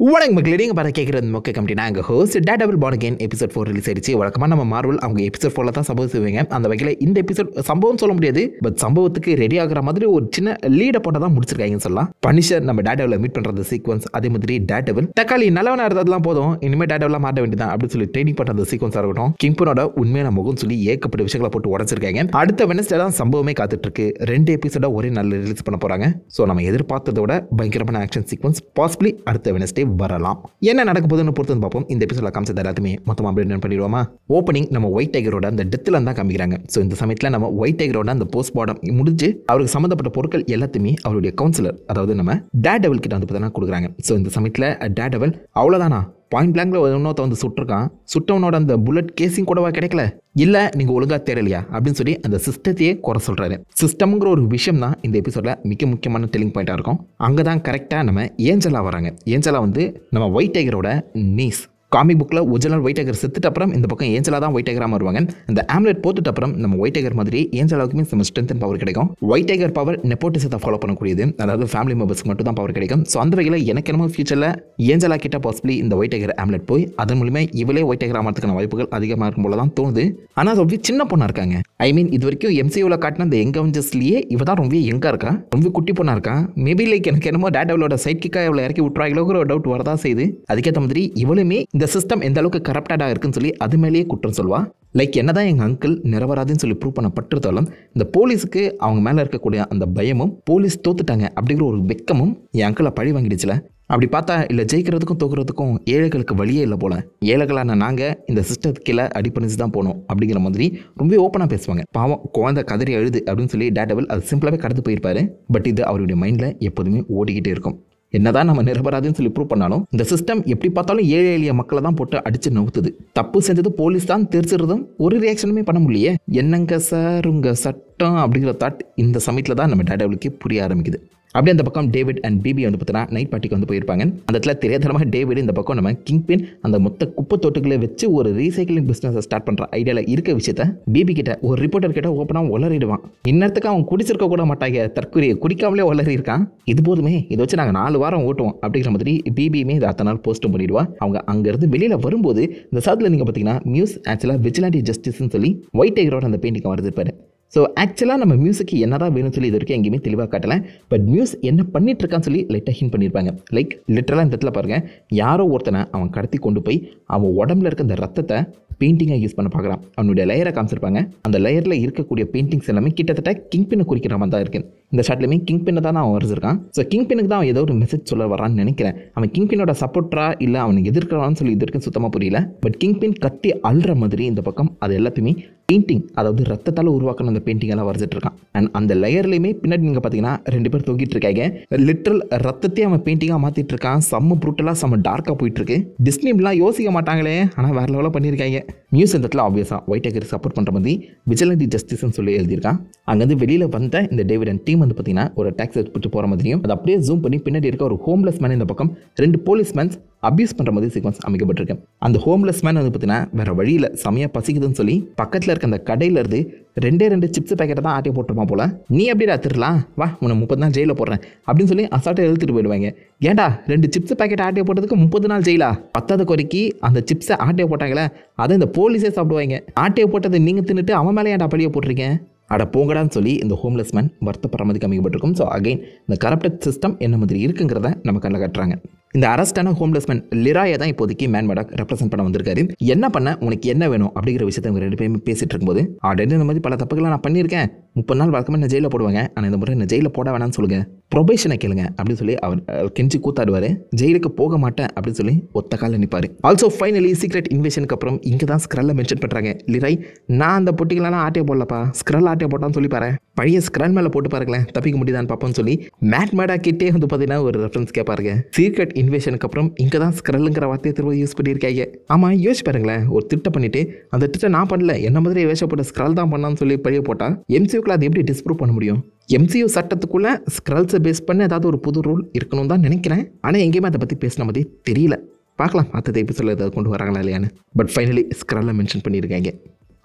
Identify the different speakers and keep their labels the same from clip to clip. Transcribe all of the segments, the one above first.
Speaker 1: வணக்கம் மக்களே, நீங்கள் பார்த்து கேட்குறது மொக்க கம்பெனி. நாங்கள் host Daredevil Born Again episode 4 release ஆயிடுச்சு. வழக்கமாக நம்ம மார்வல் அவங்க எபிசோட் 4 தான் சம்பவம் செய்வாங்க. அந்த வகையில் இந்த எபிசோட் சம்பவம் சொல்ல முடியாது, பட் சம்பவத்துக்கு ரெடி ஆகிற மாதிரி ஒரு சின்ன லீடை போட்ட தான் முடிச்சிருக்காங்கன்னு சொல்லலாம். பனிஷர் நம்ம டேடபிளை மீட் பண்ணுற சீக்வன்ஸ், அதே மாதிரி டேடபிள் தக்காளி நல்லவனாக இருந்ததுலாம் போதும், இனிமேல் டேடபிளாக மாட்ட வேண்டியதான் அப்படின்னு சொல்லி ட்ரைனிங் பண்ணுற அந்த சீக்வன்ஸாக இருக்கட்டும், கிங்பனோட உண்மையான முகம் சொல்லி ஏகப்பட்ட விஷயங்களை போட்டு உடச்சிருக்காங்க. அடுத்த வெனஸ்டே தான் சம்பவமே காத்துட்டு இருக்கு. 2 எபிசோட ஒரே நாள் ரிலீஸ் பண்ண போறாங்க. ஸோ நம்ம எதிர்பார்த்ததை விட பயங்கரமான ஆக்ஷன் சீக்வன்ஸ் பாசிபிளி அடுத்த வெனஸ்டே வரலாம். என்ன நடக்க போகுதுன்னு பொறுத்து பார்ப்போம். இந்த எபிசோட காமிச்சது எல்லாத்தையுமே மொத்தமாக அப்டேட் பண்ணிடுவோமா? ஓப்பனிங் நம்ம ஒயிட் டைகரோட அந்த டெத்தில் தான் காமிக்கிறாங்க. ஸோ இந்த சமயத்தில் நம்ம ஒயிட் டைகரோட அந்த போஸ்ட்மார்டம் முடிஞ்சு அவருக்கு சம்மந்தப்பட்ட பொருட்கள் எல்லாத்தையுமே அவருடைய கவுன்சிலர், அதாவது நம்ம டேடபிள் கிட்ட வந்து பார்த்தீங்கன்னா கொடுக்குறாங்க. ஸோ இந்த சமயத்தில் டேடபிள் அவ்வளோதானா, பாயிண்ட் பிளாங்க்ல இன்னொருத்த வந்து சுட்டிருக்கான், சுட்டவனோட அந்த புல்லட் கேசிங் கூடவா கிடைக்கல, இல்லை நீங்கள் ஒழுங்காக தேரலையா அப்படின்னு சொல்லி அந்த சிஸ்டத்தையே குறை சொல்கிறாரு. சிஸ்டம்ங்கிற ஒரு விஷயம் தான் இந்த எபிசோடில் மிக முக்கியமான டெல்லிங் பாயிண்ட்டாக இருக்கும். அங்கே தான் கரெக்டாக நம்ம ஏஞ்சலா வராங்க. ஏஞ்சலா வந்து நம்ம ஒயிட் டைகரோட நீஸ். காமிக் புக்கில் ஒரிஜினல் ஒயிட் டைகர் செத்துட்டு அப்புறம் இந்த பக்கம் ஏஞ்சலா தான் ஒயிட் டைகராக வருவாங்க. அந்த ஆம்லெட் போட்டுட்டு அப்புறம் நம்ம ஒயிட் டைகர் மாதிரி ஏஞ்சலாவுக்குமே நம்ம ஸ்ட்ரென்த் அண்ட் பவர் கிடைக்கும். ஒயிட் டைகர் பவர் நெப்போட்டிசத்தை ஃபாலோ பண்ணக்கூடியது, அதாவது ஃபேமிலி மெம்பர்ஸ்க்கு மட்டும் தான் பவர் கிடைக்கும். ஸோ அந்த வகையில் எனக்கு என்னமோ ஃபியூச்சரில் ஏஞ்சலா கிட்ட பாசிபிளி இந்த ஒயிட் டைகர் ஆம்லெட் போய் அதன் மூலியமே இவளே ஒயிட் டைகர் ஆகிறதுக்கான வாய்ப்புகள் அதிகமாக இருக்கும் போல தான் தோணுது. ஆனால் ரொம்ப சின்ன பொண்ணாக இருக்காங்க. ஐ மீன் இது வரைக்கும் எம்சியூவில் காட்டின அந்த யங் அவெஞ்சர்ஸ்லேயே இவ தான் ரொம்ப எங்கா இருக்கா, ரொம்ப குட்டி பொண்ணாக இருக்கா. மேபி லைக் எனக்கு என்னமோ டேடபிளோட சைட் கிக்காக இவளை இறக்கி விட்டுறாங்களோங்கிற ஒரு டவுட் வரதான் செய்யுது. அதுக்கேற்ற மாதிரி இவளுமே இந்த சிஸ்டம் எந்த அளவுக்கு கரப்டடாக இருக்குன்னு சொல்லி அது மேலேயே குற்றம் சொல்வா. லைக் என்னதான் எங்கள் அங்கிள் நிரவராதுன்னு சொல்லி ப்ரூவ் பண்ணப்பட்டிருந்தாலும் இந்த போலீஸுக்கு அவங்க மேலே இருக்கக்கூடிய அந்த பயமும், போலீஸ் தோத்துட்டாங்க அப்படிங்கிற ஒரு வெக்கமும் என் அங்கிளை பழி வாங்கிடுச்சுல. அப்படி பார்த்தா இல்லை ஜெயிக்கிறதுக்கும் தோக்குறதுக்கும் ஏழைகளுக்கு வழியே இல்லை போல, ஏழைகளான நாங்கள் இந்த சிஸ்டத்துக்கு கீழே அடிப்பணிச்சு தான் போனோம் அப்படிங்கிற மாதிரி ரொம்ப ஓப்பனாக பேசுவாங்க. பாவம் குழந்தை கதறி அழுது அப்படின்னு சொல்லி டேடபிள் அது சிம்பிளாகவே கடந்து போயிருப்பாரு. பட் இது அவருடைய மைண்டில் எப்போதுமே ஓடிக்கிட்டே இருக்கும். என்னதான் நம்ம நிரபராதுன்னு சொல்லி ப்ரூவ் பண்ணாலும் இந்த சிஸ்டம் எப்படி பார்த்தாலும் ஏழை எளிய மக்களை தான் போட்டு அடிச்சு நவுத்துது. தப்பு செஞ்சது போலீஸ் தான் தெரிஞ்சிருந்தும் ஒரு ரியாக்ஷனுமே பண்ண முடியலையே. என்னங்க சார் உங்க சட்டம் அப்படிங்கிற தாட் இந்த சமயத்தில் தான் நம்ம டேடபிளுக்கு புரிய ஆரம்பிக்குது. அப்படியே அந்த பக்கம் டேவிட் அண்ட் பிபி வந்து பார்த்தீங்கன்னா நைட் பார்ட்டிக்கு வந்து போயிருப்பாங்க. அந்த இடத்துல தெரியாதனமாக டேவிட் இந்த பக்கம் நம்ம கிங்பின் அந்த மொத்த குப்பை தொட்டுகளை வச்சு ஒரு ரீசைக்கிளிங் பிஸ்னஸை ஸ்டார்ட் பண்ணுற ஐடியாவில் இருக்க விஷயத்த பிபி கிட்ட ஒரு ரிப்போர்ட்டர் கிட்ட ஓப்பனாக உளறிடுவான். இன்னத்துக்கு அவன் குடிச்சிருக்க கூட மாட்டாங்க, தற்கொலையை குடிக்காமலே உளறி இருக்கான். இது போதுமே, இதை வச்சு நாங்கள் 4 வாரம் ஓட்டுவோம் அப்படிங்கிற மாதிரி பிபியுமே இதை அத்தனை நாள் போஸ்ட்டும் பண்ணிடுவா. அவங்க அங்கேருந்து வெளியில் வரும்போது இந்த சாத்தில் நீங்கள் பார்த்தீங்கன்னா மியூஸ் ஆக்சுவலாக விஜிலாண்டி ஜஸ்டிஸ்ன்னு சொல்லி ஒயிட் டைகரோட அந்த பெயிண்டிங் வருதுருப்பாரு. ஸோ ஆக்சுவலாக நம்ம மியூஸுக்கு என்னதான் வேணும்னு சொல்லி இது வரைக்கும் எங்கேயுமே தெளிவாக காட்டலை. பட் மியூஸ் என்ன பண்ணிட்டு இருக்கான்னு சொல்லி லைட்டாக ஹிண்ட் பண்ணியிருப்பாங்க. லைக் லிட்டரலாக இந்த இடத்துல பாருங்கள், யாரோ ஒருத்தனை அவன் கடத்தி கொண்டு போய் அவன் உடம்புல இருக்க இந்த ரத்தத்தை பெயிண்டிங்காக யூஸ் பண்ண பார்க்குறான். அவனுடைய லேயரை காமிச்சிருப்பாங்க. அந்த லேயரில் இருக்கக்கூடிய பெயிண்டிங்ஸ் எல்லாமே கிட்டத்தட்ட கிங் பின்னை குறிக்கிற மாதிரி தான் இருக்கு. இந்த ஷாட்லையுமே கிங் பின்னை தான் அவன் வரைஞ்சிருக்கான். ஸோ கிங் பின்னுக்கு தான் அவன் ஏதோ ஒரு மெசேஜ் சொல்ல வரான்னு நினைக்கிறேன். அவன் கிங் பின்னோட சப்போர்ட்டரா இல்லை அவனுக்கு எதிர்க்கிறான்னு சொல்லி இது வரைக்கும் சுத்தமாக புரியல. பட் கிங் பின் கட்டி அல்ற மாதிரி இந்த பக்கம் அது எல்லாத்தையுமே பெயிண்டிங், அதாவது ரத்தத்தால் உருவாக்கின அந்த பெயிண்டிங் எல்லாம் வரைஞ்சிட்டு இருக்கான். அண்ட் அந்த லேயர்லையுமே பின்னாடி நீங்கள் பார்த்தீங்கன்னா 2 பேர் தூக்கிட்டு இருக்காங்க. லிட்டரல் ரத்தத்தையே அவன் பெயிண்டிங்காக மாற்றிட்டு இருக்கான். செம்ம ப்ரூட்டலாக செம்ம டார்க்காக போயிட்டு இருக்கு. டிஸ்னிலாம் யோசிக்க மாட்டாங்களே, ஆனால் வேற லெவலாக பண்ணியிருக்காங்க. நியூஸ் இந்த இடத்துல ஆப்வியஸாக ஒயிட் டைகருக்கு சப்போர்ட் பண்ணுற மாதிரி விஜிலண்டி ஜஸ்டிஸ்ன்னு சொல்லி எழுதியிருக்கான். அங்கேருந்து வெளியில் வந்த இந்த டேவிட் அண்ட் டீம் வந்து பார்த்தீங்கன்னா ஒரு டாக்ஸி எடுத்துட்டு போகிற மாதிரியும் அதை அப்படியே ஜூம் பண்ணி பின்னாடி இருக்க ஒரு ஹோம்லெஸ் மேன் இந்த பக்கம் 2 போலீஸ் மேன்ஸ் அபியூஸ் பண்ணுற மாதிரி சீக்வன்ஸ் அமைக்கப்பட்டிருக்கு. அந்த ஹோம்லெஸ் மேன் வந்து பார்த்தீங்கன்னா வேற வழியில் செமையாக பசிக்குதுன்னு சொல்லி பக்கத்தில் இருக்க அந்த கடையில் இருந்து 2 சிப்ஸ் பேக்கெட்டை தான் ஆட்டிய போட்டுருப்பான் போல. நீ எப்படி திருடலாம், வா உன்னை 30 நாள் ஜெயிலில் போடுறேன் அப்படின்னு சொல்லி அசால்ட்டை எழுத்துட்டு போயிடுவாங்க. ஏன்டா 2 சிப்ஸ் பேக்கெட் ஆட்டிய போட்டதுக்கு 30 நாள் ஜெயிலா? 10வது குறைக்கி அந்த சிப்ஸை ஆட்டிய போட்டாங்களே அதை இந்த போலீஸே சாப்பிடுவாங்க. ஆட்டிய போட்டதை நீங்கள் தின்னுட்டு அவன் மேலே ஏன்டா பழிய போட்டிருக்கீங்க, அட போங்கடான்னு சொல்லி இந்த ஹோம்லெஸ் மேன் வருத்தப்படுற மாதிரி காமிக்கப்பட்டிருக்கும். ஸோ அகைன் இந்த கரப்டட் சிஸ்டம் என்ன மாதிரி இருக்குங்கிறத நம்ம கண்ணில் கட்டுறாங்க. இந்த அரஸ்டான ஹோம்லெஸ் மேன் லிராயை தான் இப்போதைக்கு மேன் மேடாக் ரெப்ரசென்ட் பண்ண வந்திருக்காரு. என்ன பண்ண உனக்கு என்ன வேணும் அப்படிங்கிற விஷயத்தை அவங்க 2 பேருமே பேசிட்டு இருக்கும்போது, ஆல்ரெடி இந்த மாதிரி பல தப்புகளை நான் பண்ணியிருக்கேன், 30 நாள் வழக்கமாக என்ன ஜெயிலில் போடுவாங்க, ஆனால் இந்த முறை என்ன ஜெயிலில் போட வேணாம்னு சொல்லுங்க, ப்ரொபேஷனை கேளுங்க அப்படின்னு சொல்லி அவர் கெஞ்சி கூத்தாடுவார். ஜெயிலுக்கு போக மாட்டேன் அப்படின்னு சொல்லி ஒத்த காலில் நிற்பார். ஆல்சோ ஃபைனலி சீக்ரெட் இன்வேஷனுக்கு அப்புறம் இங்கே தான் ஸ்க்ரல்லை மென்ஷன் பண்ணுறாங்க. லிராய், நான் அந்த பொட்டிகளெல்லாம் ஆட்டிய போடலப்பா, ஸ்க்ரல் ஆட்டிய போட்டான்னு சொல்லி பாரு, பழைய ஸ்க்ரல் மேலே போட்டு பாருங்களேன், தப்பிக்க முடியுதான்னு பார்ப்போம்னு சொல்லி மேட் மேடா கிட்டே வந்து பார்த்தீங்கன்னா ஒரு ரெஃபரன்ஸ் கேட்பாருங்க. சீக்ரெட் இன்வேஷனுக்கு அப்புறம் இங்கே தான் ஸ்க்ரல்லுங்கிற வார்த்தையை திரும்ப யூஸ் பண்ணியிருக்காங்க. ஆமாம், யோசிச்சு பாருங்களேன், ஒரு திட்டம் பண்ணிட்டு அந்த திட்டம் நான் பண்ணல, என்ன மாதிரி வேஷப்பட்ட ஸ்க்ரல் தான் பண்ணான்னு சொல்லி பழிய போட்டால் எம்சியூக்குள்ள அதை எப்படி டிஸ்ப்ரூவ் பண்ண முடியும்? எம்சியூ சட்டத்துக்குள்ளே ஸ்க்ரல்ஸை பேஸ் பண்ணி ஏதாவது ஒரு புது ரூல் இருக்கணும் தான் நினைக்கிறேன். ஆனால் எங்கேயுமே அதை பற்றி பேசின மாதிரி தெரியல. பார்க்கலாம் அடுத்த எபிசோடில் ஏதாவது கொண்டு வராங்களா இல்லையான்னு. பட் ஃபைனலி ஸ்க்ரல்லை மென்ஷன் பண்ணியிருக்காங்க.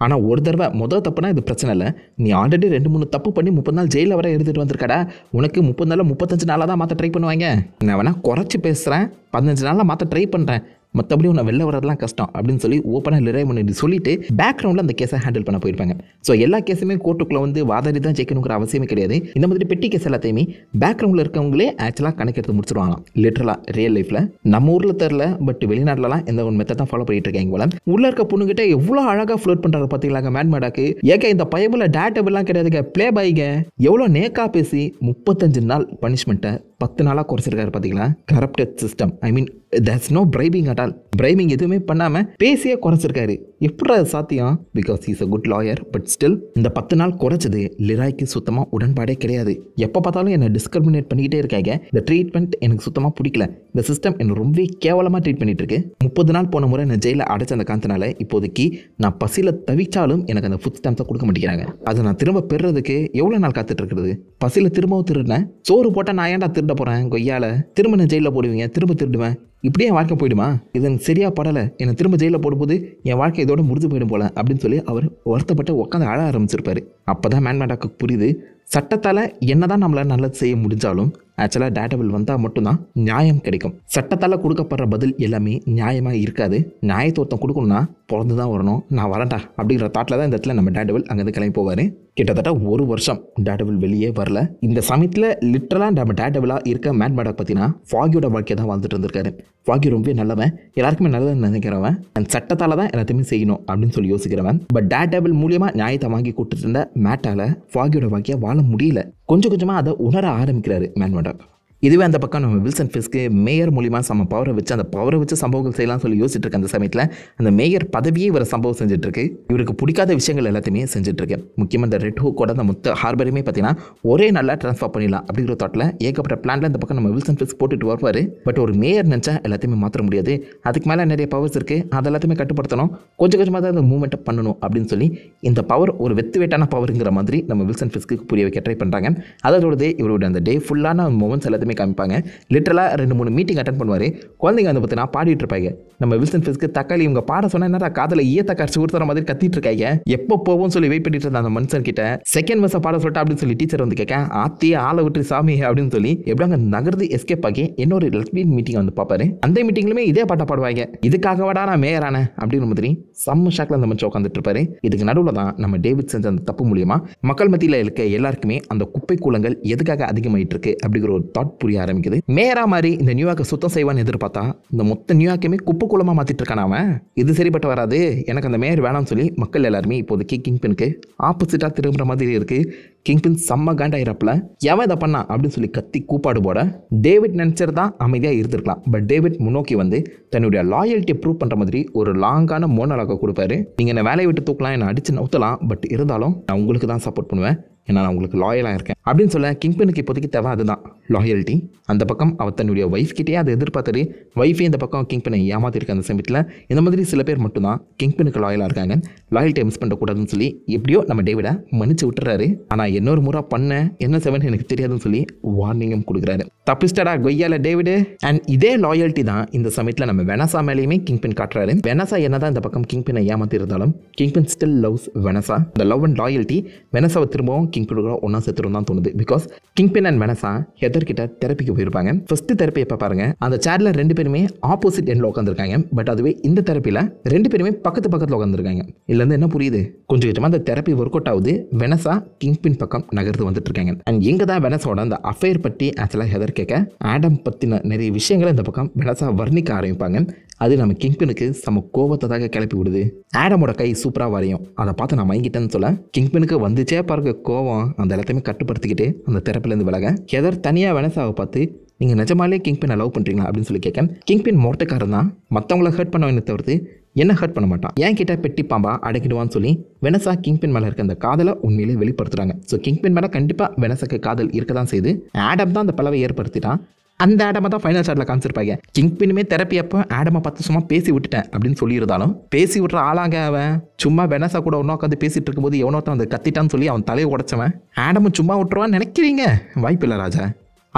Speaker 1: ஆனால் ஒரு தடவை முதல் தப்புனா இது பிரச்சனை இல்லை, நீ ஆல்ரெடி 2-3 தப்பு பண்ணி 30 நாள் ஜெயிலில் வர எடுத்துகிட்டு வந்திருக்கடா, உனக்கு 30 நாளில் 35 நாளாக தான் மாற்ற ட்ரை பண்ணுவாங்க. நான் வேணா குறைச்சி பேசுகிறேன், 15 நாளில் மாற்ற ட்ரை பண்ணுறேன், மற்றபடி உன்னை வெளில வரதெல்லாம் கஷ்டம் அப்படின்னு சொல்லி ஓப்பனாக லிரை பண்ணி சொல்லிட்டு பேக்ரவுண்டில் அந்த கேஸை ஹேண்டில் பண்ண போயிருப்பாங்க. ஸோ எல்லா கேஸுமே கோர்ட்டுக்குள்ளே வந்து வாதாடி தான் ஜெயிக்கணுங்கிற அவசியமே கிடையாது. இந்த மாதிரி பெட்டி கேஸ் எல்லாத்தையுமே பேக்ரவுண்டில் இருக்கவங்களே ஆக்சுவலாக கணக்கெடுத்து முடிச்சிருவாங்களாம். லிட்டரலாக ரியல் லைஃப்பில் நம்ம ஊரில் தெரில, பட் வெளிநாட்டிலலாம் எந்த ஒரு மெத்தட் தான் ஃபாலோ பண்ணிட்டு இருக்காங்க போல. உள்ள இருக்க பொண்ணுகிட்ட எவ்வளோ அழகாக ஃப்ளோட் பண்ணுறாரு பார்த்தீங்களாங்க மேட் மேடாக்கு. ஏங்க இந்த பயபுல டேட்டபிள்லாம் கிடையாதுங்க, ப்ளே பாய்ங்க. எவ்வளோ நேக்காக பேசி 35 நாள் பனிஷ்மெண்ட்டை 10 நாளாக குறைச்சிருக்காரு பார்த்தீங்களா. Corrupted system, I mean there's no bribing at all. Bribing எதுவுமே பண்ணாமல் பேசியே குறைச்சிருக்காரு. எப்படி அது சாத்தியம்? Because is a good lawyer. But still இந்த 10 நாள் குறைச்சது லிராய்க்கு சுத்தமாக உடன்பாடே கிடையாது. எப்போ பார்த்தாலும் என்னை டிஸ்கிரிமினேட் பண்ணிக்கிட்டே இருக்காங்க, இந்த ட்ரீட்மெண்ட் எனக்கு சுத்தமாக பிடிக்கல, இந்த சிஸ்டம் என்னை ரொம்பவே கேவலமாக ட்ரீட் பண்ணிட்டு இருக்கு. 30 நாள் போன முறை நான் ஜெயிலில் அடைச்ச அந்த காரணத்தினால இப்போதைக்கு நான் பசியில் தவிச்சாலும் எனக்கு அந்த ஃபுட் ஸ்டாம்ப்ஸை கொடுக்க மாட்டேங்கிறாங்க. அதை நான் திரும்ப பெறுறதுக்கு எவ்வளோ நாள் காத்துட்டு இருக்கிறது? பசியில் திரும்பவும் திருடுனேன், சோறு போட்டால் நான் ஏன்டா திருட போகிறேன் கொய்யால, திரும்ப நான் ஜெயிலில் போடுவீங்க, திரும்ப திருடுவேன், இப்படியே என் வாழ்க்கை போயிடுமா? இது எனக்கு சரியாக படலை, என்னை திரும்ப ஜெயிலில் போடும்போது என் வாழ்க்கை இதோட முடிஞ்சு போயிடும் போல அப்படின்னு சொல்லி அவர் வருத்தப்பட்டு உட்காந்து அழ ஆரம்பிச்சிருப்பாரு. அப்போ தான் மேன் மேடாக்கு புரியுது, சட்டத்தால் என்ன தான் நம்மளால் நல்லது செய்ய முடிஞ்சாலும் ஆக்சுவலாக டேட்டபிள் வந்தால் மட்டும்தான் நியாயம் கிடைக்கும். சட்டத்தால் கொடுக்கப்படுற பதில் எல்லாமே நியாயமாக இருக்காது. நியாயத்தை ஒருத்தம் கொடுக்கணும்னா பிறந்து தான் வரணும். நான் வரேன்டா அப்படிங்கிற தாட்டில் தான் இந்த இடத்துல நம்ம டேட்டபிள் அங்கேருந்து கிளம்பி போவார். கிட்டத்தட்ட 1 வருஷம் டேட்டபிள் வெளியே வரல. இந்த சமயத்தில் லிட்டரலாக நம்ம டேட்டபிளாக இருக்க மேட் மேடாக் பார்த்தீங்கன்னா ஃபாகியோட வாழ்க்கையை தான் வாழ்ந்துட்டு இருந்திருக்காரு. ஃபாகி ரொம்ப நல்லவன், எல்லாருக்குமே நல்லதுன்னு நினைக்கிறவன், அந்த சட்டத்தால் தான் எல்லாத்தையுமே செய்யணும் அப்படின்னு சொல்லி யோசிக்கிறவன். பட் டேட்டபிள் மூலியமாக நியாயத்தை வாங்கி கொடுத்துட்டு இருந்த மேட்டால் ஃபாகியோட வாழ்க்கையை வாழ முடியல. கொஞ்சம் கொஞ்சமாக அதை உணர ஆரம்பிக்கிறாரு மேன் மேடாக். இதுவே அந்த பக்கம் நம்ம வில்சன் ஃபிஸ்க்கு மேயர் மூலிமா நம்ம பவரை வச்சு அந்த பவரை வச்சு சம்பவங்கள் செய்யலாம் சொல்லி யோசிச்சுட்டு இருக்க அந்த சமயத்தில் அந்த மேயர் பதவியே இவரை சம்பவம் செஞ்சுட்ருக்கு. இவருக்கு பிடிக்காத விஷயங்கள் எல்லாத்தையுமே செஞ்சுட்ருக்கு. முக்கியமாக இந்த ரெட் ஹூக்கோட அந்த மொத்த ஹார்பரையுமே பார்த்தீங்கன்னா ஒரே நல்லா ட்ரான்ஸ்ஃபர் பண்ணிடலாம் அப்படிங்கிற தாட்டில் ஏகப்பட்ட பிளானில் இந்த பக்கம் நம்ம வில்சன் ஃபிஸ்க் போட்டுட்டு வருவார். பட் ஒரு மேயர் நினச்சா எல்லாத்தையுமே மாற்ற முடியாது, அதுக்கு மேலே நிறைய பவர்ஸ் இருக்குது, அது எல்லாத்தையுமே கட்டுப்படுத்தணும், கொஞ்சம் கொஞ்சமாக தான் அந்த மூவ்மெண்ட்டை பண்ணணும் அப்படின்னு சொல்லி இந்த பவர் ஒரு வெத்து வேட்டான பவருங்கிற மாதிரி நம்ம வில்சன் ஃபிஸ்க்கு புரிய வைக்க ட்ரை பண்ணுறாங்க. அதோடதே இவரோட அந்த டே ஃபுல்லான மூமெண்ட்ஸ் எல்லாத்தையுமே காமிப்பாங்க. லிட்டரலாக 2-3 மீட்டிங் அட்டன் பண்ணுவார். குழந்தைங்க வந்து பார்த்தீங்கன்னா பாடிட்டு இருப்பாங்க. நம்ம வில்சன் ஃபிஸ்க்கு தக்காளி இவங்க பாட சொன்னா என்னடா காதில் ஈயத்தை கரைச்சி ஊற்றுற மாதிரி கத்திட்டு இருக்காங்க. எப்போ போவோம்னு சொல்லி வெயிட் பண்ணிட்டு இருந்த அந்த மனுஷன் கிட்ட செகண்ட் வர்ஸை பாட சொல்லிட்டா அப்படின்னு சொல்லி டீச்சர் வந்து கேட்க ஆத்தி ஆளை விட்டு சாமி அப்படின்னு சொல்லி எப்படிங்க நகர்ந்து எஸ்கேப் ஆகி இன்னொரு லெஸ்பியன் மீட்டிங் வந்து பார்ப்பாரு. அந்த மீட்டிங்லுமே இதே பாட்டை பாடுவாங்க. இதுக்காக வாடா நான் மேயரான அப்படின்னு மாதிரி செம்ம ஷாக்ல அந்த மனுஷன் உட்காந்துட்டு இருப்பாரு. இதுக்கு நடுவில் தான் நம்ம டேவிட் செஞ்ச அந்த தப்பு மூலியமா மக்கள் மத்தியில் இருக்க எல்லாருக்குமே அந்த குப்பை கூலங்கள் எதுக்காக அதிகமாயிட்டு இருக்கு அப்படிங்கிற ஒரு தாட் புரிய ஆரம்பிக்குது. மேயரா மாதிரி இந்த நியூயார்க்கை சுத்தம் செய்வான்னு எதிர்பார்த்தா இந்த மொத்த நியூயார்க்குமே குப்பை கூலமா மாத்திட்டு இருக்கான் அவன். இது சரிப்பட்டு வராது, எனக்கு அந்த மேயர் வேணாம்னு சொல்லி மக்கள் எல்லாருமே இப்போதைக்கு கிங்பினுக்கு ஆப்போசிட்டா திரும்புற மாதிரி இருக்கு. கிங்பின் செம்ம காண்டாயிரப்பில் எவன் இதை பண்ணா அப்படின்னு சொல்லி கத்தி கூப்பாடு போட டேவிட் நினைச்சது தான் அமைதியாக இருந்திருக்கலாம். பட் டேவிட் முன்னோக்கி வந்து தன்னுடைய லாயல்ட்டியை ப்ரூவ் பண்ணுற மாதிரி ஒரு லாங்கான மோனலாக கொடுப்பாரு. நீங்கள் என்னை வேலையை விட்டு தூக்கலாம், என்னை அடித்து நவுத்தலாம், பட் இருந்தாலும் நான் உங்களுக்கு தான் சப்போர்ட் பண்ணுவேன், ஏன்னா நான் உங்களுக்கு லாயலாக இருக்கேன் அப்படின்னு சொல்ல கிங்பினுக்கு இப்போதைக்கு தேவை அதுதான் லாயல்ட்டி. அந்த பக்கம் அவர் தன்னுடைய ஒய்ஃப் கிட்டே அதை எதிர்பார்த்தாரு. ஒய்ஃபே இந்த பக்கம் கிங்பினை ஏமாத்திருக்க அந்த சமயத்தில் இந்த மாதிரி சில பேர் மட்டும்தான் கிங்பினுக்கு லாயலாக இருக்காங்க. லாயல்ட்டியை மிஸ் பண்ணக்கூடாதுன்னு சொல்லி எப்படியோ நம்ம டேவிடை மன்னிச்சு விட்டுறாரு. ஆனால் இன்னொரு முறை பண்ண என்ன செவன் எனக்கு தெரியாதுன்னு சொல்லி வார்னிங்கும் கொடுக்குறாரு. தப்பிஸ்டடா கொய்யால டேவிடு. அண்ட் இதே லாயல்ட்டி தான் இந்த சமயத்தில் நம்ம வெனசா மேலேயுமே கிங்பின் காட்டுறாரு. வெனசா என்னதான் இந்த பக்கம் கிங்பினை ஏமாத்தி இருந்தாலும் கிங்பின் ஸ்டில் லவ்ஸ் வெனசா. இந்த லவ் அண்ட் லாயல்ட்டி வெனசாவை திரும்பவும் கிங்பினோட ஒன்றா சேர்த்துரும் தான் தோணுது. Because kingpin and Vanessa heather கிட்ட தெரப்பிக்கு போயிருப்பாங்க. ஃபர்ஸ்ட் தெரப்பி எப்போ பாருங்க, அந்த சேர்ல 2 பேருமே ஆப்போசிட் எண்ட்ல உட்காந்துருக்காங்க. பட் அதுவே இந்த தெரப்பியில் 2 பேருமே பக்கத்தில் உட்காந்துருக்காங்க. இதுலேருந்து என்ன புரியுது, கொஞ்சம் கொஞ்சமாக அந்த தெரப்பி ஒர்க் அவுட் ஆகுது. வெனசா கிங்பின் பக்கம் நகர்ந்து வந்துட்டு இருக்காங்க. அண்ட் எங்கே தான் வெனஸோட அந்த அஃபேர் பற்றி ஆக்சுவலாக ஹெதர் கேட்க ஆடம் பற்றின நிறைய விஷயங்களை இந்த பக்கம் வெனஸா வர்ணிக்க ஆரம்பிப்பாங்க. அது நம்ம கிங்பினுக்கு செம கோவத்தை கிளப்பி விடுது. ஆடமோட கை சூப்பராக வரையும், அதை பார்த்து நான் வாங்கிட்டேன்னு சொல்ல கிங்பினுக்கு வந்துச்சே பாருங்க கோவம். அந்த எல்லாத்தையுமே கட்டுப்படுத்திக்கிட்டு அந்த தெரப்பிலேருந்து விலக ஹெதர் தனியாக வெனஸாவை பார்த்து நீங்கள் நிஜமாலே கிங்பினை லவ் பண்ணுறீங்களா அப்படின்னு சொல்லி கேட்க கிங்பின் மோட்டக்காரன் தான், மற்றவங்கள ஹர்ட் பண்ண தவிர்த்து என்ன ஹர்ட் பண்ண மாட்டான், ஏன் கிட்ட பெட்டி பாம்பா அடைக்கிடுவான்னு சொல்லி வெனஸா கிங்பின் மேலே இருக்க அந்த காதலை உண்மையிலே வெளிப்படுத்துறாங்க. ஸோ கிங்பின் மேலே கண்டிப்பாக வெனஸாக்கு காதல் இருக்க தான் செய்யுது. ஆடம் தான் அந்த பலவை ஏற்படுத்திட்டான். அந்த ஆடமை தான் ஃபைனல் ஷாட்டில் காமிச்சிருப்பாங்க. கிங்பினுமே தெரப்பி அப்போ ஆடமை பார்த்து சும்மா பேசி விட்டுட்டேன் அப்படின்னு சொல்லியிருந்தாலும் பேசி விட்ற ஆளாங்க அவன். சும்மா வெனஸா கூட ஒன்றா உட்காந்து பேசிட்டு இருக்கும்போது எவனோத்தான் வந்து கத்திட்டான்னு சொல்லி அவன் தலையை உடைச்சவன். ஆடமை சும்மா விட்டுருவான்னு நினைக்கிறீங்க? வாய்ப்பு இல்லை ராஜா.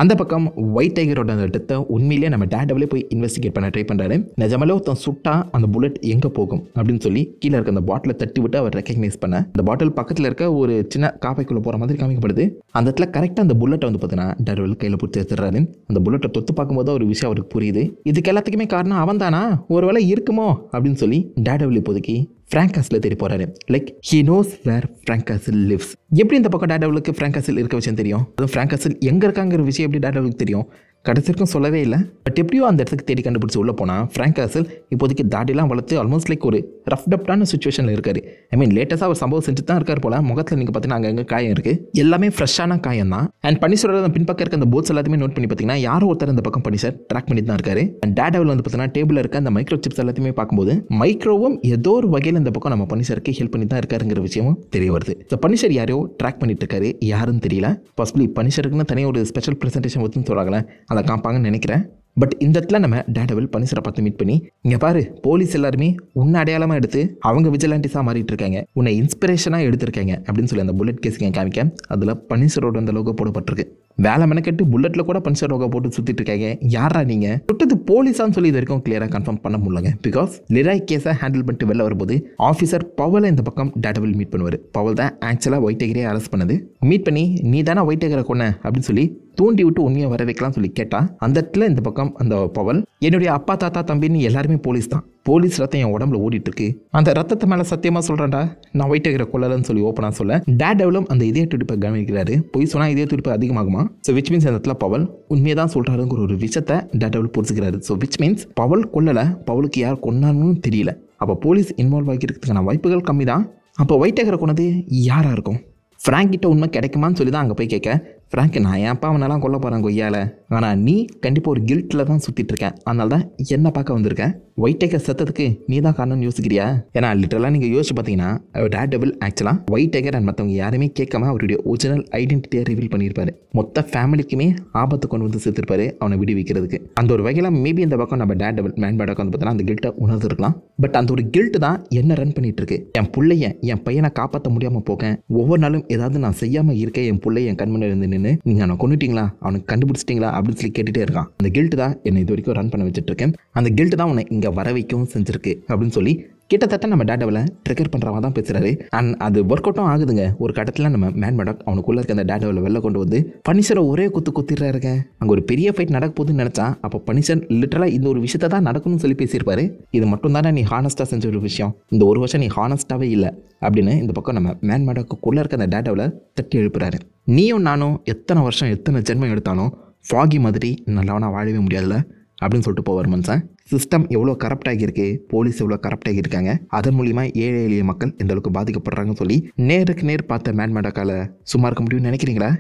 Speaker 1: அந்த பக்கம் ஒயிட் டைகரோட அந்த டெத்தை உண்மையிலேயே நம்ம டேர்டெவிலே போய் இன்வெஸ்டிகேட் பண்ண ட்ரை பண்ணுறாரு. நிஜமாலே ஒருத்தன் சுட்டா அந்த புல்லட் எங்கே போகும் அப்படின்னு சொல்லி கீழே இருக்க அந்த பாட்டிலை தட்டி விட்டு அவர் ரெக்கக்னைஸ் பண்ண அந்த பாட்டில் பக்கத்தில் இருக்க ஒரு சின்ன காப்பைக்குள்ளே போகிற மாதிரி காமிக்கப்படுது. அந்த இடத்துல கரெக்டாக அந்த புல்லட்டை வந்து பார்த்தீங்கன்னா டேர்டெவில் கையில் பிடிச்சி எடுத்துடுறாரு. அந்த புல்லட்டை தொத்து பார்க்கும்போது ஒரு விஷயம் அவருக்கு புரியுது. இதுக்கு எல்லாத்துக்குமே காரணம் அவன் தானா, ஒரு வேளை இருக்குமோ அப்படின்னு சொல்லி டேர்டெவில் இப்போதைக்கு ஃப்ராங்க் காசில் தேடி போகிறாரு. Like he knows where Frank Castle lives. எப்படி இந்த பக்கம் டேர்டெவிலுக்கு ஃப்ராங்க் காசில் இருக்க விஷயம் தெரியும், அதுவும் ஃப்ராங்க் காசில் எங்கே இருக்காங்கிற விஷயம் எப்படி டேர்டெவிலுக்கு தெரியும், கடைசி வரைக்கும் சொல்லவே இல்லை. பட் எப்படியோ அந்த இடத்துக்கு தேடி கண்டுபிடிச்சி உள்ளே போனால் ஃப்ராங்க் காசில் இப்போதைக்கு தாடிலாம் வளர்த்து ஆல்மோஸ்ட் லைக் ஒரு ரஃப் டப்டான சுச்சுவேஷனில் இருக்காரு. ஐ மீன் லேட்டஸ்ட்டாக ஒரு சம்பவம் செஞ்சு தான் இருக்கார் போல. முகத்தில் நீங்கள் பார்த்தீங்கன்னா அங்கே காயம் இருக்குது, எல்லாமே ஃப்ரெஷ்ஷான காயம் தான். அண்ட் பனிஷரோட அந்த பின்பக்கம் இருக்க அந்த போட்ஸ் எல்லாத்தையுமே நோட் பண்ணி பார்த்தீங்கன்னா யாரோ ஒருத்தர் அந்த பக்கம் பனிஷர் ட்ராக் பண்ணி தான் இருக்காரு. அண்ட் டேர்டெவில் வந்து பார்த்தீங்கன்னா டேபிளில் இருக்க அந்த மைக்ரோ சிப்ஸ் எல்லாத்தையுமே பார்க்கும்போது மைக்ரோவும் ஏதோ ஒரு வகையில் இந்த பக்கம் நம்ம பனிஷருக்கு ஹெல்ப் பண்ணி தான் இருக்காருங்கிற விஷயமும் தெரிய வருது. ஸோ பனிஷர் யாரையோ ட்ராக் பண்ணிட்டு இருக்காரு, யாருன்னு தெரியல. பாசிபிளி பனிஷருக்குன்னு தனியாக ஒரு ஸ்பெஷல் ப்ரெசன்டேஷன் வச்சுன்னு சொல்கிறாங்களே, அதை காப்பாங்கன்னு நினைக்கிறேன். பட் இந்த இடத்துல நம்ம டேர்டெவில் பனிஷரை பார்த்து மீட் பண்ணி, இங்கே பாரு போலீஸ் எல்லாருமே உன்னை அடையாளமாக எடுத்து அவங்க விஜிலாண்டிஸாக மாறிட்டு இருக்காங்க, உன்னை இன்ஸ்பிரேஷனாக எடுத்திருக்காங்க அப்படின்னு சொல்லி அந்த புல்லட் கேஸுக்கு காமிக்க அதில் பனிஷரோட அந்த லோகோ போடப்பட்டிருக்கு. வேலை மெனக்கெட்டு புல்லட்டில் கூட பனிஷர் லோகோ போட்டு சுற்றிட்டு இருக்காங்க. யாரா நீங்கள் தொட்டது போலீஸான்னு சொல்லி இது வரைக்கும் கிளியராக கன்ஃபார்ம் பண்ண முடியலங்க. பிகாஸ் லிராய் கேஸை ஹேண்டில் பண்ணிட்டு வெளில வரும்போது ஆஃபீஸர் பவலை இந்த பக்கம் டேர்டெவில் மீட் பண்ணுவார். பவல் தான் ஆக்சுவலாக ஒயிட் டைகரே அரெஸ்ட் பண்ணது. மீட் பண்ணி நீ தானே ஒயிட் டைகரை கொன்ன அப்படின்னு சொல்லி தூண்டி விட்டு உண்மையை வர வைக்கலாம் சொல்லி கேட்டா, அந்த இடத்துல இந்த பக்கம் அந்த பவல் என்னுடைய அப்பா தாத்தா தம்பின்னு எல்லாருமே போலீஸ் தான், போலீஸ் ரத்தம் என் உடம்புல ஓடிட்டு இருக்கு, அந்த ரத்தத்தை மேலே சத்தியமாக சொல்கிறேன்டா நான் ஒயிட் டைகரை கொல்லலன்னு சொல்லி ஓப்பனாக சொல்ல டேர்டெவிலும் அந்த இதய துடிப்பை கவனிக்கிறாரு. போய் சொன்னால் இதய துடிப்பு அதிகமாகுமா? ஸோ விச் மீன்ஸ் அந்த இடத்துல பவல் உண்மையை தான் சொல்கிறாருங்கிற ஒரு விஷயத்தை டேர்டெவில் புரிஞ்சுக்கிறாரு. ஸோ விச் மீன்ஸ் பவல் கொல்லலை, பவலுக்கு யார் கொன்னான்னு தெரியல. அப்போ போலீஸ் இன்வால்வ் ஆகிக்கிறதுக்கான வாய்ப்புகள் கம்மி தான். அப்போ ஒயிட் டைகரை கொன்னது யாராக இருக்கும்? ஃப்ராங்க் கிட்ட உண்மை கிடைக்குமான்னு சொல்லி தான் அங்கே போய் கேட்க, ஃப்ராங்க் நான் ஏன்ப்பா அவனெல்லாம் கொல்ல போகிறேன் கொய்யால, ஆனால் நீ கண்டிப்பாக ஒரு கில்ட்டில் தான் சுற்றிட்டு இருக்கேன், அதனால தான் என்ன பார்க்க வந்திருக்கேன், ஒயிட் டைகர் செத்ததுக்கு நீ தான் காரணம்னு யோசிக்கிறியா? ஏன்னா லிட்டரலாக நீங்கள் யோசிச்சு பார்த்தீங்கன்னா டேர்டெவில் ஆக்சுவலாக ஒயிட் டைகர் அண்ட் மற்றவங்க யாருமே கேட்காம அவருடைய ஒரிஜினல் ஐடென்டிட்டியை ரிவீல் பண்ணியிருப்பாரு. மொத்த ஃபேமிலிக்குமே ஆபத்து கொண்டு வந்து சேர்த்துருப்பாரு அவனை விடுவிக்கிறதுக்கு. அந்த ஒரு வகையில் மேபி இந்த பக்கம் நம்ம டேர்டெவில் மேன் பேடாக வந்து பார்த்தோன்னா அந்த கில்ட்டை உணர்ந்துருக்கலாம். பட் அந்த ஒரு கில்ட்டு தான் என்ன ரன் பண்ணிட்டு இருக்கு. என் பிள்ளைய என் பையனை காப்பாற்ற முடியாமல் போக ஒவ்வொரு நாளும் ஏதாவது நான் செய்யாமல் இருக்கேன், என் பிள்ளை என் கண்மணில் இருந்து நின்று நீங்கள் அவனை கொண்டுட்டீங்களா, அவனுக்கு கண்டுபிடிச்சிட்டிங்களா அப்படின்னு சொல்லி கேட்டுகிட்டே இருக்கான். அந்த கில்ட்டு தான் என்னை இது வரைக்கும் ரன் பண்ண வச்சுட்டு இருக்கேன், அந்த கில்ட்டு தான் உன்னை இங்கே வர வைக்கவும் செஞ்சிருக்கு அப்படின்னு சொல்லி கிட்டத்தட்ட நம்ம டேர்டெவிலை ட்ரிகர் பண்ணுறவங்க தான் பேசுகிறாரு. அண்ட் அது ஒர்க் அவுட்டும் ஆகுதுங்க. ஒரு கட்டத்தில் நம்ம மேன் பேடாக் அவனுக்குள்ளே இருக்க அந்த டேர்டெவிலை வெளில கொண்டு வந்து பனிஷரை ஒரே குத்திடுறாருங்க. அங்கே ஒரு பெரிய ஃபைட் நடக்க போகுதுன்னு நினச்சா அப்போ பனிஷர் லிட்டரலாக இந்த ஒரு விஷயத்தை தான் நடக்கணும்னு சொல்லி பேசியிருப்பாரு. இது மட்டும் தானே நீ ஹானஸ்ட்டாக செஞ்ச ஒரு விஷயம், இந்த ஒரு வருஷம் நீ ஹானஸ்ட்டாகவே இல்லை அப்படின்னு இந்த பக்கம் நம்ம மேன் பேடாக்குள்ளே இருக்க அந்த டேர்டெவிலை தட்டி எழுப்புறாரு. நீயும் நானும் எத்தனை வருஷம் எத்தனை ஜென்மம் எடுத்தாலும் ஃபாகி மாதிரி நல்லவனா வாழவே முடியாதுல்ல அப்படின்னு சொல்லிட்டு போவார் மனுஷன். சிஸ்டம் எவ்வளோ கரப்ட் ஆகியிருக்கு, போலீஸ் எவ்வளோ கரப்ட் ஆகியிருக்காங்க, அதன் மூலிமா ஏழை எளிய மக்கள் எந்த அளவுக்கு பாதிக்கப்படுறாங்கன்னு சொல்லி நேருக்கு நேர் பார்த்த மேன் பேடாக்கால சும்மா இருக்க முடியும்னு நினைக்கிறீங்களா?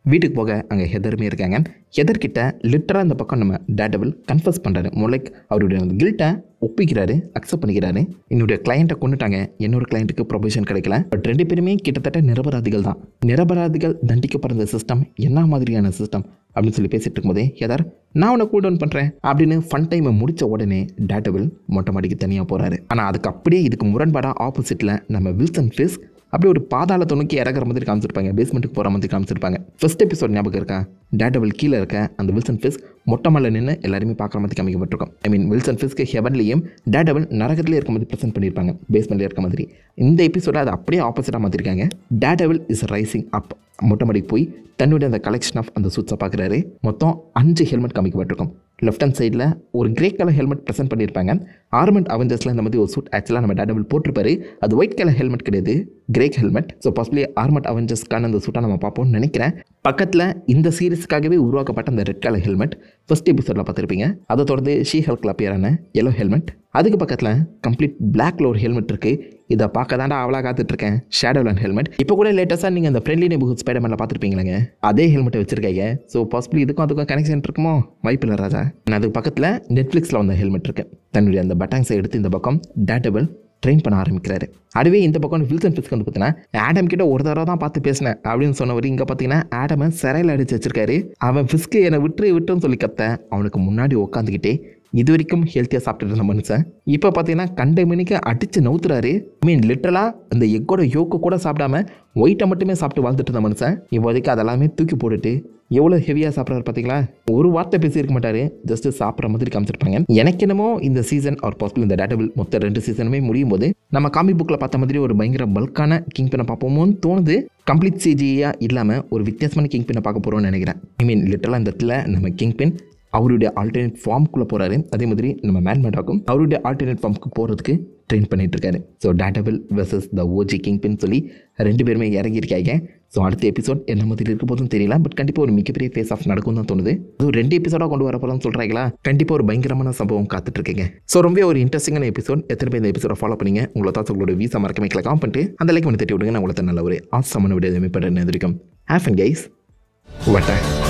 Speaker 1: வீட்டுக்கு போக அங்கே ஹெதருமே இருக்காங்க. ஹெதர்கிட்ட லிட்டராக இந்த பக்கம் நம்ம டேர்டெவில் கன்ஃபஸ் பண்ணுறாரு. மொலைக் அவருடைய கில்ட்டை ஒப்பிக்கிறாரு, அக்செப்ட் பண்ணிக்கிறாரு. என்னுடைய கிளையண்ட்டை கொண்டுட்டாங்க, என்னோட கிளையண்ட்டுக்கு ப்ரொபேஷன் கிடைக்கல, பட் ரெண்டு பேருமே கிட்டத்தட்ட நிரபராதிகள் தான், நிரபராதிகள் தண்டிக்கப்படுற சிஸ்டம் என்ன மாதிரியான சிஸ்டம் அப்படின்னு சொல்லி பேசிட்டு இருக்கும்போதே ஹெதர் நான் உன்னை கூல் டவுன் பண்ணுறேன் அப்படின்னு ஃபன் டைமை முடித்த உடனே டேர்டெவில் மொட்டை மாடிக்கு தனியாக போகிறாரு. ஆனால் அதுக்கு அப்படியே இதுக்கு முரண்பாடாக ஆப்போசிட்டில் நம்ம வில்சன் ஃபிஸ்க் அப்படியே ஒரு பாதாளத்தை நோக்கி இறங்குற மாதிரி காமிச்சிருப்பாங்க, பேஸ்மெண்ட்டுக்கு போகிற மாதிரி காமிச்சிருப்பாங்க. ஃபர்ஸ்ட் எபிசோட் ஞாபகம் இருக்கா? டேர்டெவில் கீழே இருக்க அந்த வில்சன் ஃபிஸ்க் மொட்டை மலை நின்று எல்லாருமே பார்க்குற மாதிரி காமிக்கப்பட்டிருக்கும். ஐ மீன் வில்சன் ஃபிஸ்க்கு ஹெவன்லேயும் டேர்டெவில் நரகத்திலே இருக்க மாதிரி ப்ரெசென்ட் பண்ணியிருப்பாங்க, பேஸ்மெண்ட்டில் இருக்க மாதிரி. இந்த எபிசோட அது அப்படியே ஆப்போசிட்டாக மாற்றிருக்காங்க. டேர்டெவில் இஸ் ரைசிங் அப், மொட்டை மாடிக்கு போய் தன்னுடைய அந்த கலெக்ஷன் ஆஃப் அந்த சூட்ஸை பார்க்குறாரு. மொத்தம் 5 ஹெல்மெட் காமிக்கப்பட்டிருக்கும். லெஃப்ட் ஹேண்ட் சைடில் ஒரு கிரே கலர் ஹெல்மெட் ப்ரெசென்ட் பண்ணியிருப்பாங்க. ஆர்மெண்ட் அவெஞ்சர்ஸில் இந்த மாதிரி ஒரு சூட் ஆக்சுவலாக நம்ம டேர்டெவில் போட்டிருப்பாரு. அது ஒயிட் கலர் ஹெல்மெட் கிடையாது, கிரே ஹெல்மெட். ஸோ பாசிபிளி ஆர்மெண்ட் அவெஞ்சர்ஸ்க்கான அந்த சூட்டாக நம்ம பார்ப்போம்னு நினைக்கிறேன். பக்கத்தில் இந்த சீரிஸுக்காகவே உருவாக்கப்பட்ட அந்த ரெட் கலர் ஹெல்மெட் ஃபர்ஸ்ட் எபிசோடில் பார்த்துருப்பீங்க. அதை தொடர்ந்து ஷீ ஹல்க்ல அப்பியரான எல்லோ ஹெல்மெட். அதுக்கு பக்கத்தில் கம்ப்ளீட் பிளாக்ல ஒரு ஹெல்மெட் இருக்குது. இதை பார்க்க தாண்டா அவ்வளோ காத்துட்ருக்கேன், ஷேடோலேண்ட் ஹெல்மெட். இப்போ கூட லேட்டஸ்ட்டாக நீங்கள் அந்த ஃப்ரெண்ட்லி நெய்பர்ஹுட் ஸ்பைடர்மேனில் பார்த்துருப்பீங்களேங்க, அதே ஹெல்மெட்டை வச்சிருக்காங்க. ஸோ பாசிபிளி இதுக்கும் அதுக்கும் கனெக்ஷன் இருக்குமோ? வாய்ப்பு இல்லை ராஜா. அதுக்கு பக்கத்தில் நெட்ஃப்ளிக்ஸில் வந்த ஹெல்மெட் இருக்குது. தன்னுடைய அந்த பட்டாங்ஸை எடுத்து இந்த பக்கம் டேர்டெவில் ட்ரெயின் பண்ண ஆரம்பிக்கிறாரு. அதுவே இந்த பக்கம் வில்சன் ஃபிஸ்க் வந்து பார்த்தீங்கன்னா ஆடம் கிட்ட ஒரு தடவை தான் பார்த்து பேசினேன் அப்படின்னு சொன்னவர் இங்கே பார்த்தீங்கன்னா ஆடமை சிறையில் அடிச்சு வச்சிருக்காரு. அவன் ஃபிஸ்க்கு என்னை விட்டுருன்னு சொல்லி கத்த அவனுக்கு முன்னாடி உட்காந்துக்கிட்டே இது வரைக்கும் ஹெல்த்தியாக சாப்பிட்டுட்டு இருந்த மனுஷன் இப்போ பார்த்தீங்கன்னா கண்ட மணிக்கு அடித்து நவுத்துறாரு. லிட்டரலாக அந்த எக்கோட யோக்கு கூட சாப்பிடாம ஒயிட்டை மட்டுமே சாப்பிட்டு வாழ்ந்துட்டு இருந்த மனுஷன் இப்போதைக்கு அதெல்லாமே தூக்கி போட்டுட்டு எவ்வளோ ஹெவியாக சாப்பிட்றாரு பார்த்தீங்களா. ஒரு வார்த்தை பேசியிருக்க மாட்டார், ஜஸ்ட் சாப்பிட்ற மாதிரி காமிச்சிருப்பாங்க. எனக்கு என்னமோ இந்த சீசன் ஆர் பாசிபிள் இந்த டேட்டபிள் மொத்த 2 சீசனுமே முடியும் போது நம்ம காமிக் புக்கில் பார்த்த மாதிரி ஒரு பயங்கர பல்கான கிங் பின்னை பார்ப்போமோன்னு தோணுது. கம்ப்ளீட் சிஜியாக இல்லாமல் ஒரு வித்தியாசமான கிங் பின்னை பார்க்க போகிறோம்னு நினைக்கிறேன். லிட்டரலாக இந்த இடத்துல நம்ம கிங் பின் அவருடைய ஆல்டர்னேட் ஃபார்முக்குள்ளே போகிறாரு. அதே மாதிரி நம்ம மேட்மேட்டாக்கும் அவருடைய ஆல்டர்னேட் ஃபார்முக்கு போகிறதுக்கு ட்ரெயின் பண்ணிட்டு இருக்காரு. So Daredevil versus the OG Kingpin சொல்லி 2 பேருமே இறங்கியிருக்காங்க. ஸோ அடுத்த எபிசோட் என்ன மாதிரி இருக்க போதும் தெரியல, பட் கண்டிப்பாக ஒரு மிகப்பெரிய ஃபேஸ் ஆஃப் நடக்கும் தான் தோணுது. அது 2 எபிசோடாக கொண்டு வர போகிறோம்னு சொல்கிறாங்களா, கண்டிப்பாக ஒரு பயங்கரமான சம்பவம் காத்துட்ருக்கீங்க. ஸோ ரொம்ப ஒரு இன்ட்ரெஸ்டிங்கான எபிசோட். எத்தனை பேர் இந்த எபிசோட ஃபாலோ பண்ணிங்க, உங்களை தான் உங்களோட வீசா மறக்காம கிளிக் பண்ணிட்டு அந்த லைக் பண்ணி தட்டி விடுங்க. நான் உங்களை நல்ல ஒரு ஆசமான வீடியோ எதுவுமே பண்ணுறேன். எதிர்க்கும் ஹேஃப் அண்ட் கைஸ் வட்டேன்.